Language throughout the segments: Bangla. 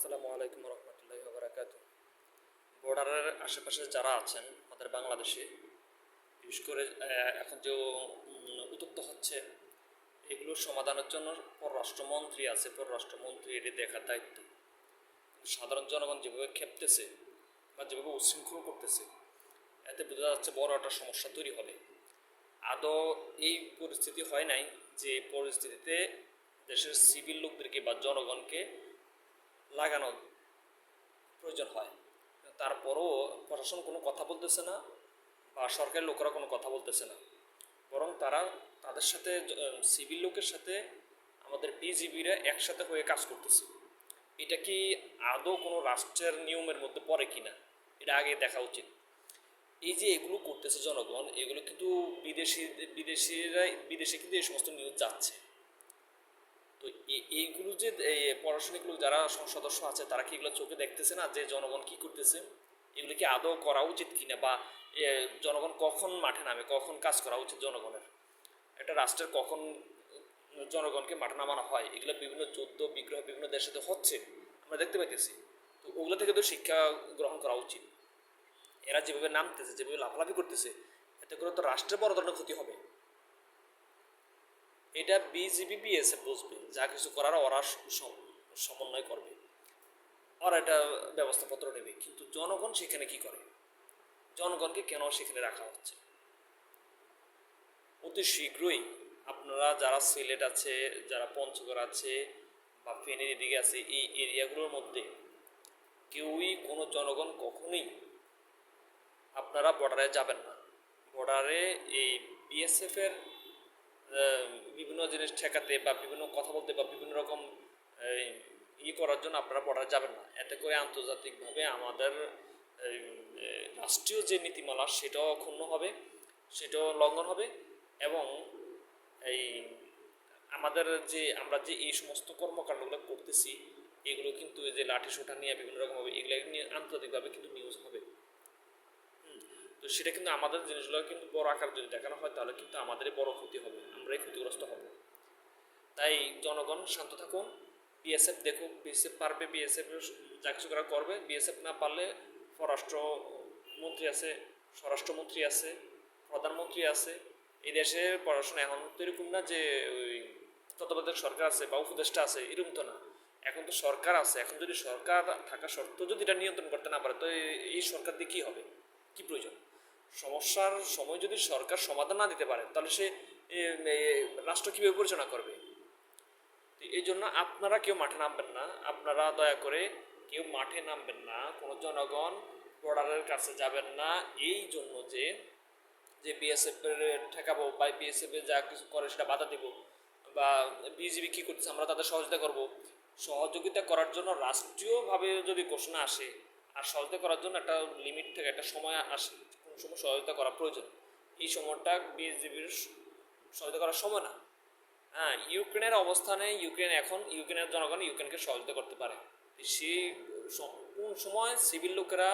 আসসালামু আলাইকুম রহমতুল্লাহি ওয়া বারাকাতুহু। বর্ডারের আশেপাশে যারা আছেন আমাদের বাংলাদেশে, বিশেষ করে এখন যে উত্তপ্ত হচ্ছে, এগুলোর সমাধানের জন্য পররাষ্ট্রমন্ত্রী আছে, পররাষ্ট্রমন্ত্রী এটি দেখার দায়িত্ব। সাধারণ জনগণ যেভাবে ক্ষেপতেছে বা যেভাবে উচ্ছৃঙ্খল করতেছে, এতে বোঝা যাচ্ছে বড় একটা সমস্যা তৈরি হবে। আদৌ এই পরিস্থিতি হয় নাই যে পরিস্থিতিতে দেশের সিভিল লোকদেরকে বা জনগণকে লাগানো প্রয়োজন হয়। তারপরও প্রশাসন কোনো কথা বলতেছে না বা সরকারি লোকেরা কোনো কথা বলতেছে না, বরং তারা তাদের সাথে সিভিল লোকের সাথে আমাদের বিজিবিরা একসাথে হয়ে কাজ করতেছে। এটা কি আদৌ কোনো রাষ্ট্রের নিয়মের মধ্যে পড়ে কিনা, এটা আগে দেখা উচিত। এই যে এগুলো করতেছে জনগণ, এগুলো কিন্তু বিদেশে কিন্তু এই সমস্ত নিউজ যাচ্ছে। তো এইগুলো যে প্রশাসনিক লোক যারা সদস্য আছে, তারা কি এগুলো চোখে দেখতেছে না যে জনগণ কি করতেছে? এগুলো কি আদৌ করা উচিত কিনা, বা জনগণ কখন মাঠে নামে, কখন কাজ করা উচিত জনগণের? একটা রাষ্ট্রের কখন জনগণকে মাঠে নামানো হয়? এগুলো বিভিন্ন যুদ্ধ বিগ্রহ বিভিন্ন দেশে তো হচ্ছে, আমরা দেখতে পাইতেছি। তো ওগুলো থেকে তো শিক্ষা গ্রহণ করা উচিত। এরা যেভাবে নামতেছে, যেভাবে লাফালাফি করতেছে, এতে করে তো রাষ্ট্রের বড় ধরনের ক্ষতি হবে। এটা বিজিবি বিএসএফ বুঝবে, যা কিছু করার ওরা সমন্বয় করবে, ওরা এটা ব্যবস্থাপত্র নেবে। কিন্তু জনগণ সেখানে কি করে? জনগণকে কেন সেখানে রাখা হচ্ছে? অতি শীঘ্রই আপনারা যারা সিলেট আছে, যারা পঞ্চগড় আছে বা ফেনীর এদিকে আছে, এই এরিয়াগুলোর মধ্যে কেউই কোনো জনগণ কখনোই আপনারা বর্ডারে যাবেন না। বর্ডারে এই বিএসএফের বিভিন্ন জিনিস ঠেকাতে বা বিভিন্ন কথা বলতে বা বিভিন্ন রকম করার জন্য আপনারা বর্ডারে যাবেন না। এতে করে আন্তর্জাতিকভাবে আমাদের রাষ্ট্রীয় যে নীতিমালা সেটাও ক্ষুণ্ণ হবে, সেটাও লঙ্ঘন হবে। এবং এই আমাদের যে আমরা যে এই সমস্ত কর্মকাণ্ডগুলো করতেছি, এগুলো কিন্তু এই যে লাঠি সোঠা নিয়ে বিভিন্ন রকম হবে, এগুলো নিয়ে আন্তর্জাতিকভাবে কিন্তু নিউজ হবে। তো সেটা কিন্তু আমাদের জিনিসগুলো কিন্তু বড় আকার যদি দেখানো হয়, তাহলে কিন্তু আমাদেরই বড় ক্ষতি হবে, আমরাই ক্ষতিগ্রস্ত হব। তাই জনগণ শান্ত থাকুন, বিএসএফ দেখুক, বিএসএফ পারবে, বিএসএফ যা কিছু করা করবে। বিএসএফ না পারলে পররাষ্ট্রমন্ত্রী আছে, স্বরাষ্ট্রমন্ত্রী আছে, প্রধানমন্ত্রী আছে। এই দেশের পড়াশোনা এখন তো এরকম না যে ওই তত্ত্বাবধায়ক সরকার আছে বা উপদেষ্টা আছে, এরকম তো না। এখন তো সরকার আছে। এখন যদি সরকার থাকা সত্ত্বেও যদি এটা নিয়ন্ত্রণ করতে না পারে, তো এই সরকার দিয়ে কী হবে? কি প্রয়োজন? সমস্যার সময় যদি সরকার সমাধান না দিতে পারে, তাহলে সে রাষ্ট্র কীভাবে পরিচালনা করবে? এই জন্য আপনারা কেউ মাঠে নামবেন না, আপনারা দয়া করে কেউ মাঠে নামবেন না, কোনো জনগণ বর্ডারের কাছে যাবেন না। এই জন্য যে যে বিএসএফ এর ঠেকাবো বা বিএসএফ যা কিছু করে সেটা বাধা দিব, বা বিজিবি কী করতেছে আমরা তাদের সহযোগিতা করব। সহযোগিতা করার জন্য রাষ্ট্রীয়ভাবে যদি ঘোষণা আসে, আর সহযোগিতা করার জন্য একটা লিমিট থেকে একটা সময় আসে, কোন সময় সহযোগিতা করা প্রয়োজন, এই সময়টা বিজিবির সহযোগিতা করার সময় না। হ্যাঁ, ইউক্রেনের অবস্থানে ইউক্রেনের জনগণ ইউক্রেনকে সহযোগিতা করতে পারে। সেই কোন সময় সিভিল লোকেরা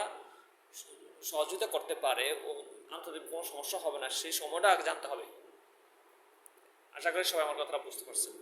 সহযোগিতা করতে পারে ও আন্তর্জাতিক কোনো সমস্যা হবে না, সেই সময়টা আগে জানতে হবে। আশা করি সবাই আমার কথাটা বুঝতে পারছেন।